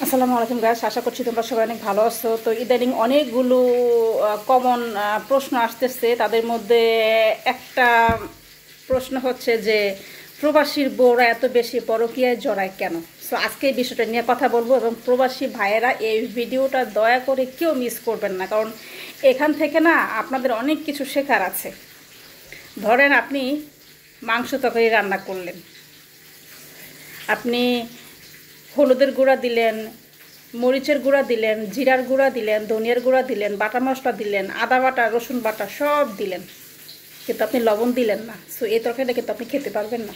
আসসালামু আলাইকুম গাইস, আশা করছি তোমরা সবাই অনেক ভালো আছো। তো ইদানিং অনেকগুলো কমন প্রশ্ন আসতেছে। তাদের মধ্যে একটা প্রশ্ন হচ্ছে যে প্রবাসীর বউরা এত বেশি পরকীয়ায় জড়ায় কেন। সো আজকে এই বিষয়টা নিয়ে কথা বলবো, এবং প্রবাসী ভাইয়েরা এই ভিডিওটা দয়া করে কেউ মিস করবেন না, কারণ এখান থেকে না আপনাদের অনেক কিছু শেখার আছে। ধরেন আপনি মাংস তরকারি রান্না করলেন, আপনি হলুদের গুঁড়া দিলেন, মরিচের গুঁড়া দিলেন, জিরার গুঁড়া দিলেন, ধনিয়ার গুঁড়া দিলেন, বাটা মশলা দিলেন, আদা বাটা, রসুন বাটা সব দিলেন, কিন্তু আপনি লবণ দিলেন না। সো এই তরকারিটা কিন্তু আপনি খেতে পারবেন না।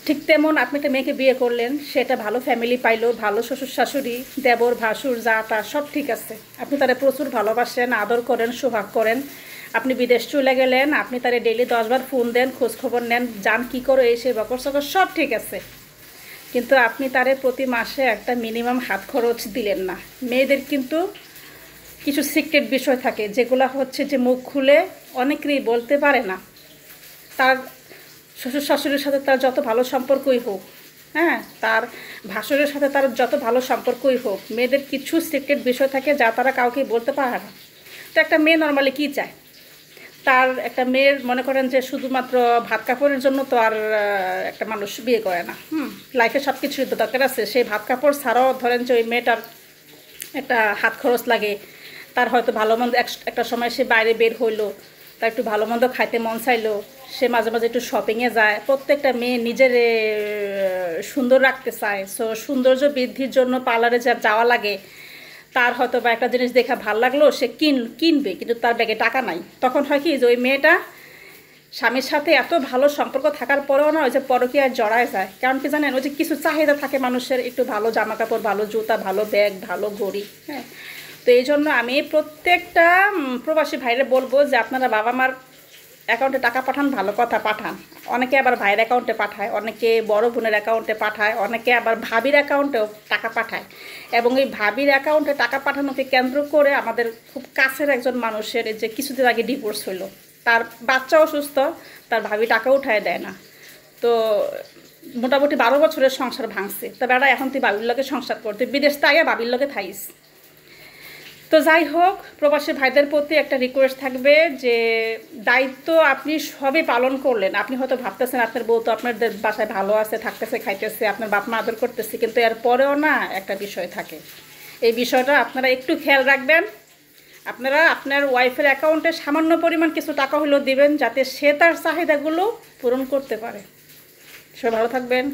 ঠিক তেমন আপনি একটা মেয়েকে বিয়ে করলেন, সেটা ভালো ফ্যামিলি পাইলো, ভালো শ্বশুর শাশুড়ি, দেবর ভাসুর জাটা সব ঠিক আছে, আপনি তারা প্রচুর ভালোবাসেন, আদর করেন, সোহাগ করেন। আপনি বিদেশ চলে গেলেন, আপনি তারা ডেইলি 10 বার ফোন দেন, খোঁজখবর নেন, যান কী করো এই সে বকর সকর সব ঠিক আছে, কিন্তু আপনি তারে প্রতি মাসে একটা মিনিমাম হাত খরচ দিলেন না। মেয়েদের কিন্তু কিছু সিক্রেট বিষয় থাকে, যেগুলো হচ্ছে যে মুখ খুলে অনেকেরই বলতে পারে না। তার শ্বশুর শাশুড়ির সাথে তার যত ভালো সম্পর্কই হোক, হ্যাঁ, তার ভাসুরের সাথে তার যত ভালো সম্পর্কই হোক, মেয়েদের কিছু সিক্রেট বিষয় থাকে যা তারা কাউকে বলতে পারে না। তো একটা মেয়ে নর্মালি কী চায়? তার একটা মেয়ের মনে করেন যে শুধুমাত্র ভাত কাপড়ের জন্য তো আর একটা মানুষ বিয়ে করে না। লাইফে সব কিছুর তো দরকার আছে। সেই ভাত কাপড় ছাড়াও ধরেন যে ওই মেয়েটার একটা হাত খরচ লাগে, তার হয়তো ভালো মন্দ একটা সময় সে বাইরে বের হইলো, তার একটু ভালো মন্দ খাইতে মন চাইলো, সে মাঝে মাঝে একটু শপিংয়ে যায়। প্রত্যেকটা মেয়ে নিজের সুন্দর রাখতে চায়। সো সৌন্দর্য বৃদ্ধির জন্য পার্লারে যাওয়া লাগে। তার হয়তো বা একটা জিনিস দেখা ভালো লাগলো, সে কিনবে, কিন্তু তার ব্যাগে টাকা নাই। তখন হয় কি যে ওই মেয়েটা স্বামীর সাথে এত ভালো সম্পর্ক থাকার পরেও না ওই যে পরকীয়ায় জড়ায় যায়। কারণ কি জানেন, ওই যে কিছু চাহিদা থাকে মানুষের, একটু ভালো জামা কাপড়, ভালো জুতা, ভালো ব্যাগ, ভালো ঘড়ি। হ্যাঁ, তো এই জন্য আমি প্রত্যেকটা প্রবাসী ভাইরে বলবো যে আপনারা বাবা মার অ্যাকাউন্টে টাকা পাঠান, ভালো কথা পাঠান। অনেকে আবার ভাইয়ের অ্যাকাউন্টে পাঠায়, অনেকে বড় বোনের অ্যাকাউন্টে পাঠায়, অনেকে আবার ভাবির অ্যাকাউন্টেও টাকা পাঠায়। এবং এই ভাবির অ্যাকাউন্টে টাকা পাঠানোকে কেন্দ্র করে আমাদের খুব কাছের একজন মানুষের যে কিছুদিন আগে ডিভোর্স হইলো, তার বাচ্চা অসুস্থ, তার ভাবি টাকা উঠায় দেয় না। তো মোটামুটি 12 বছরের সংসার ভাঙছে। তা বেড়া এখন তুই বাবির লগে সংসার করতে, বিদেশ তাইয়া বাবির লগে থাইস। তো যাই হোক, প্রবাসী ভাইদের প্রতি একটা রিকোয়েস্ট থাকবে যে দায়িত্ব আপনি সবই পালন করলেন। আপনি হয়তো ভাবতেছেন আপনার বউ তো আপনাদের বাসায় ভালো আছে, থাকতেছে, খাইতেছে, আপনার বাপ মা আদর করতেছে, কিন্তু এর পরেও না একটা বিষয় থাকে। এই বিষয়টা আপনারা একটু খেয়াল রাখবেন। আপনারা আপনার ওয়াইফের অ্যাকাউন্টে সামান্য পরিমাণ কিছু টাকা হলেও দিবেন, যাতে সে তার চাহিদাগুলো পূরণ করতে পারে। সবাই ভালো থাকবেন।